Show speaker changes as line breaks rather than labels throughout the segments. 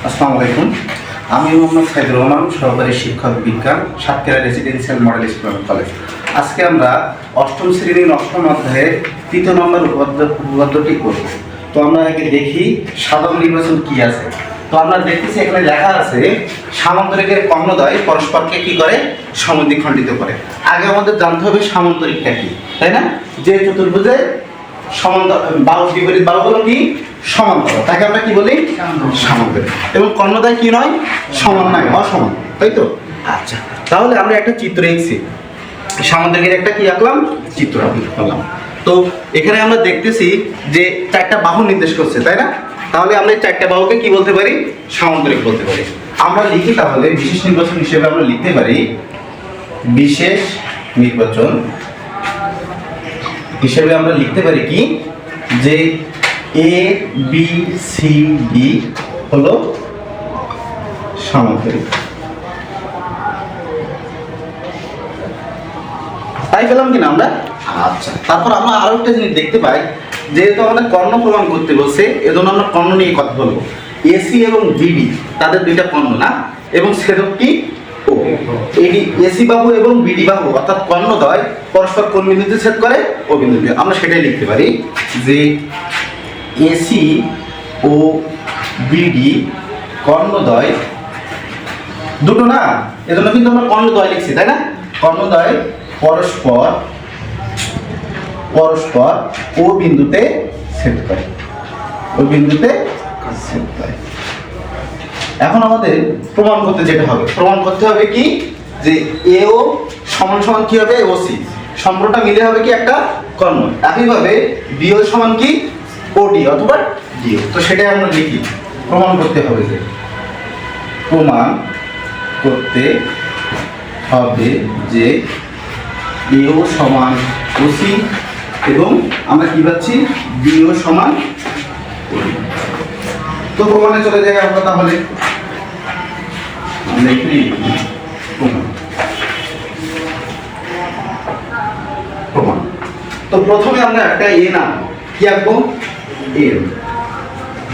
আসসালামু আলাইকুম। আমি মোহাম্মদ সাইদুর রহমান, সহকারী শিক্ষক বিজ্ঞান, Satkhira residential model school college. আজকে আমরা অষ্টম শ্রেণীর অষ্টম অধ্যায়ের 3 নম্বর উপপাদ্যটি করব। তো আমরা আগে দেখি সাধারণ নির্বাচন কি আছে। তো আমরা দেখতেছি এখানে লেখা আছে সামান্তরিকের কর্ণদ্বয় পরস্পরকে কি করে, সমদ্বিখণ্ডিত করে। আগে আমাদের জানতে হবে সামান্তরিকটা কি, তাই না? যে চতুর্ভুজের সমান্তর বাহু বিপরীত বাহুগুলো কি সমান্তরাল, তাকে আমরা কি বলি? সামান্তরিক। এবং কর্ণদ্বয় কি নয়, সমান নয়, অসমান, তাই তো? আচ্ছা, তাহলে আমরা একটা চিত্র এঁকেছি, সামান্তরিকের একটা কি আঁকলাম, চিত্র আঁকলাম। তো এখানে আমরা দেখতেছি যে 4টা বাহু নির্দেশ করছে, তাই না? তাহলে আমরা এই 4টা বাহুকে কি বলতে পারি? সামান্তরিক বলতে পারি। আমরা লিখি তাহলে বিশেষ নির্বাচন হিসেবে আমরা লিখতে পারি, বিশেষ নির্বাচন হিসেবে আমরা লিখতে পারি কি, যে এ বি সি ডি হলো সামান্তরিক। তাই পেলাম কিনা আমরা? আচ্ছা, তারপর আমরা আরো একটা জিনিস দেখতে পাই, যেহেতু আমাদের কর্ণ প্রমাণ করতে বলছে, এজন্য আমরা কর্ণ নিয়ে কথা বলবো। এসি এবং বিডি তাদের দুইটা কর্ণ না, এবং ছেদক কি ও। এডি এসি বাহু এবং বিডি বাহু অর্থাৎ কর্ণদ্বয় পরস্পর কোন বিন্দুতে ছেদ করে? ও বিন্দুতে। আমরা সেটাই লিখতে পারি যে এসি ও বিডি কর্ণদ্বয় দুটো না, এজন্য কিন্তু আমরা কর্ণদ্বয় লিখছি, তাই না? কর্ণদ্বয় পরস্পর পরস্পর ও বিন্দুতে ছেদ করে, ও বিন্দুতে ছেদ করে। এখন আমাদের প্রমাণ করতে যেটা হবে, প্রমাণ করতে হবে কি, যে এ ও সমান সমান কি হবে, ও সি সম্পর্কটা মিলে হবে কি একটা কর্ণ। একইভাবে বি ও সমান কি ও ডি অথবা ডি। তো সেটাই আমরা লিখি, প্রমাণ করতে হবে, যে প্রমাণ করতে হবে যে এ ও সমান ও সি এবং আমরা কি পাচ্ছি, বি ও সমান ও ডি। তো প্রমাণে চলে যাই আমরা তাহলে। আমরা এখানে প্রমাণ। তো প্রথমে আমরা একটা এ নাম কি আঁকবো, এ।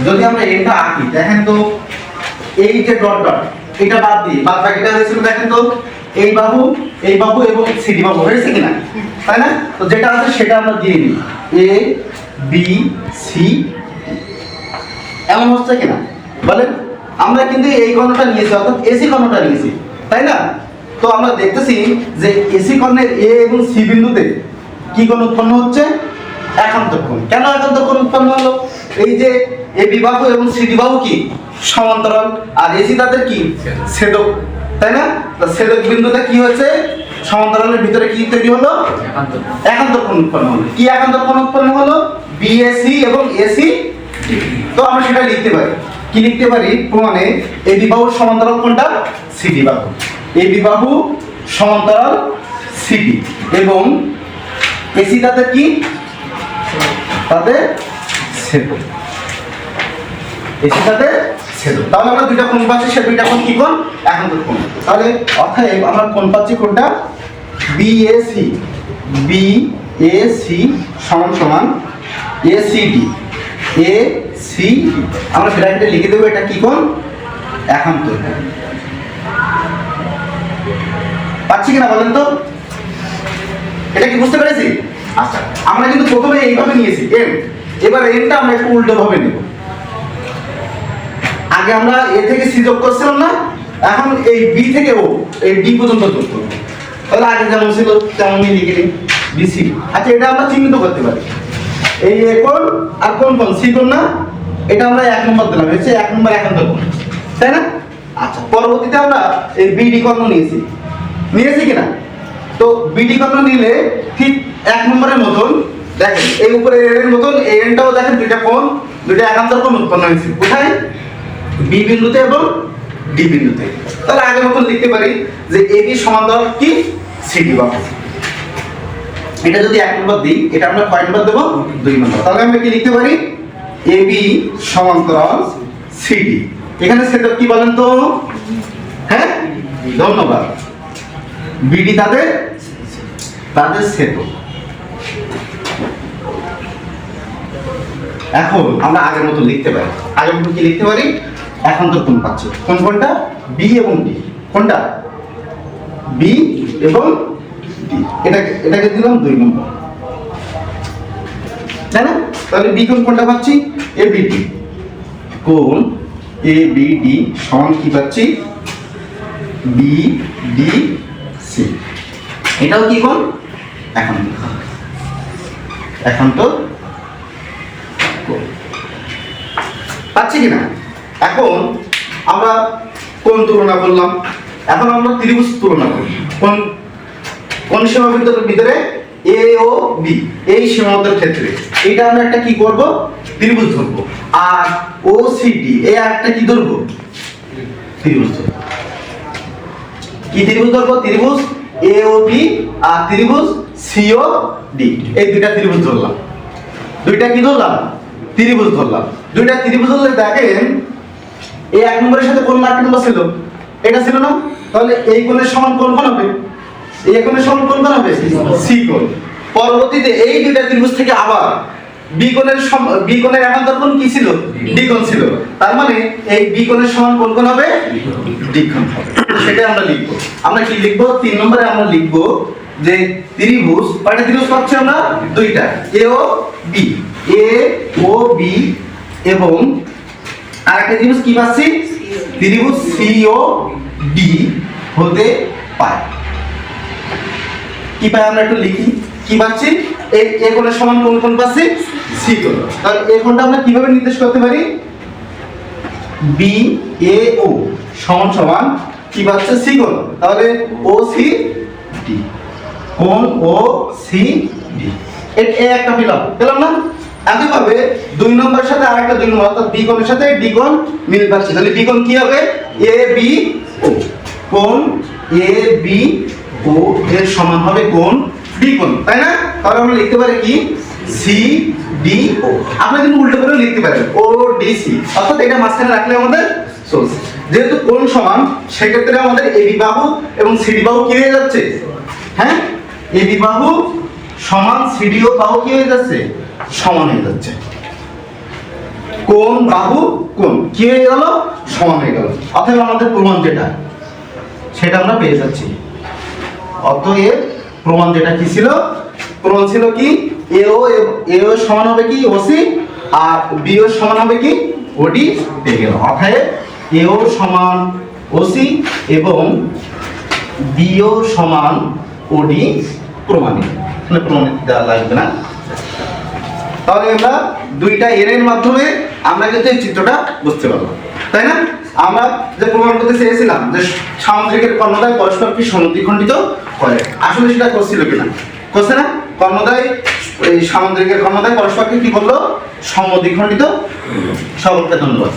যদি আমরা এটা আঁকি, দেখেন তো এই যে ডট ডট এটা বাদ দিয়ে বাদ বাকিটা হয়েছিল, দেখেন তো এই বাহু এবং সিডি বাহু হয়েছে কিনা, তাই না? তো যেটা আছে সেটা আমরা দিয়ে দিই, এ বি সি এমন হচ্ছে কিনা বলেন? আমরা কিন্তু এই কর্ণটা নিয়েছি, অর্থাৎ এসি কর্ণটা নিয়েছি, তাই না? তো আমরা দেখতেছি যে এসি কর্ণের এ এবং সি বিন্দুতে কি কোণ উৎপন্ন হচ্ছে, একান্তর কোণ। কেন একান্তর কোণ উৎপন্ন হলো? এই যে এ বি বাহু এবং সিডি বাহু কি সমান্তরাল, আর এসি তাদের কি ছেদক, তাই না? তো ছেদক বিন্দুতে কি হয়েছে, সমান্তরালের ভিতরে কি তৈরি হলো, একান্তর কোণ উৎপন্ন হলো। কি একান্তর কোণ উৎপন্ন হলো? বিএসি এবং এসি। তো আমরা সেটা লিখতে পারি, কি লিখতে পারি প্রমাণে, এ বি বাহুর সমান্তরাল কোনটা, সিডি বাহু। এ বি বাহু সমান্তরাল সিডি এবং এসি তাদের কি, তাদের ছেদক। এসি তাদের ছেদক। তাহলে আমরা দুইটা কোণ পাচ্ছি, সে দুইটা কোণ কি কোণ, একান্তর কোণ। তাহলে অর্থাৎ আমরা কোণ পাচ্ছি কোনটা, বিএসি। বিএসি সমান সমান এসিডি। এসি আমরা ব্র্যাকেটে লিখে দেবো, এটা কি কোণ, একান্তর কোণ। পাচ্ছি কিনা বলেন তো? এটা কি বুঝতে পেরেছি? আচ্ছা, আমরা কিন্তু প্রথমে এইভাবে নিয়েছি এম, এবার এমটা আমরা একটু উল্টো ভাবে নেব। আগে আমরা এ থেকে সি যোগ করছিলাম না, এখন এই বি থেকে ও এই ডি পর্যন্ত যোগ করব। তাহলে আগে যেমন ছিল তেমনই লিখে নিই, বিসি। আচ্ছা, এটা আমরা চিহ্নিত করতে পারি, এই এ কোণ আর কোন কোণ, সি কোণ না, এটা আমরা 1 নম্বর দিলাম, হচ্ছে 1 নম্বর একান্তর কোণ, তাই না? আচ্ছা, পরবর্তীতে আমরা এই বিডি কর্ণ নিয়েছি কিনা? তো বিডি কর্ণ নিলে ঠিক 1 নম্বরের মতন, দেখেন এই উপরে এর মতন এই এনটাও দেখেন দুইটা কোণ, দুইটা একান্তর কোণ উৎপন্ন হয়েছে। কোথায়? বি বিন্দুতে এবং ডি বিন্দুতে। তাহলে আগের মতন লিখতে পারি যে এবি সমান্তরাল কি সিডি বাহু। এটা যদি 1 নম্বর দিই, এটা আমরা কয় নম্বর দেব, 2 নম্বর। তাহলে আমরা কি লিখতে পারি, এবি সমান্তরাল সিডি। এখানে ছেদক কি বলেন তো? হ্যাঁ, ধন্যবাদ। বিডি তাদের ছেদক। এখন আমরা আগের মতো লিখতে পারি, আগের মতো কি লিখতে পারি, একান্তর কোণ পাচ্ছি। কোনটা? বি এবং ডি। কোনটা? বি এবং ডি। এটাকে দিলাম 2 নম্বর, তাই না? তাহলে বি কোণটা পাচ্ছি এবিডি। কোণ এবিডি সমান কি পাচ্ছি? বিডিসি। এটাও কি কোণ? একান্তর কোণ পাচ্ছি কিনা? এখন আমরা কোণ তুলনা করলাম, এখন আমরা ত্রিভুজ তুলনা করি। কোন সীমাবদ্ধতার ভিতরে এ ও বি, এই সীমাবদ্ধতার ক্ষেত্রে এটা আমরা একটা কি করব? ত্রিভুজ ধরবো। আর ও সি ডি এই একটা কি ধরবো? ত্রিভুজ ধরবো। কি ত্রিভুজ ধরবো? ত্রিভুজ এ ও বি আর ত্রিভুজ সি ও ডি, এই দুইটা ত্রিভুজ ধরলাম। দুইটা কি ধরলাম? ত্রিভুজ ধরলাম। দুইটা ত্রিভুজ ধরলে দেখেন এই 1 নম্বরের সাথে কোন মার্ক নম্বর ছিল? এটা ছিল না? তাহলে এই কোণের সমান কোণ হবে? এই কোণের সমান কোণ হবে? সি কোণ। পরবর্তীতে এই দুইটা ত্রিভুজ থেকে আবার বি কোণের একান্তর কোণ কি ছিল? ডি কোণ ছিল। তার মানে এই বি কোণের সমান কোণ হবে? ডি কোণ হবে। সেটা আমরা লিখব। আমরা কি লিখব? 3 নম্বরে আমরা লিখব যে ত্রিভুজ, কয়টা ত্রিভুজ পাচ্ছি আমরা? দুইটা, এ ও বি। এ ও বি এবং আরেকটা ত্রিভুজ কি পাচ্ছি? ত্রিভুজ সি ও ডি হতে পায়। কি পাই আমরা একটু লিখি। কি পাচ্ছি? এ কোণের সমান কোণ পাচ্ছি? সি কোণ। তাহলে এই কোণটা আমরা কিভাবে নির্দেশ করতে পারি? বি এ ও সমান সমান কি পাচ্ছে? সি কোণ। তাহলে ও সি ডি, কোণ ও সি ডি, এ একটা পেলাম না? একইভাবে 2 নম্বরের সাথে আরেকটা 2 নম্বর, অর্থাৎ বি কোণের সাথে ডি কোণ মিল পাচ্ছে। তাহলে বি কোণ কি হবে? এ বি ও। কোণ এ বি ও এর সমান হবে কোণ ডি কোণ, তাই না? তাহলে আমরা লিখতে পারি কি? সি ডি ও। আমরা কিন্তু উল্টো করে লিখতে পারি ও ডি সি, অর্থাৎ এটা মাঝখানে রাখলে আমাদের চলছে। যেহেতু কোণ সমান সেক্ষেত্রে আমাদের এবি বাহু এবং সিডি বাহু কি হয়ে যাচ্ছে? হ্যাঁ, এবি বাহু সমান সিডি ও বাহু কি হয়ে যাচ্ছে? সমান হয়ে যাচ্ছে। কোণ বাহু কোণ কি হয়ে গেল? সমান হয়ে গেল। অতএব আমাদের প্রমাণ যেটা সেটা আমরা পেয়ে যাচ্ছি। অতএব প্রমাণ যেটা কি ছিল? প্রমাণ ছিল কি? এ ও সমান হবে কি? ওসি, আর বি ও সমান হবে কি? ওডি পেয়ে গেল। অতএব এ ও সমান ওসি এবং বি ও সমান ওডি প্রমাণিত। তাহলে প্রমাণিত দেওয়া লাগবে না। তাহলে আমরা দুইটা এর মাধ্যমে আমরা কিন্তু এই চিত্রটা বুঝতে পারলাম, তাই না? আমরা যে প্রমাণ করতে চেয়েছিলাম যে সামুদ্রিকের কর্ণদ্বয় পরস্পর কি সমদ্বিখণ্ডিত করে, আসলে সেটা করছিল কিনা? করছে না? কর্ণদ্বয়, এই সামুদ্রিকের কর্ণদ্বয় পরস্পরকে কি করলো? সমদ্বিখণ্ডিত। সকলকে ধন্যবাদ।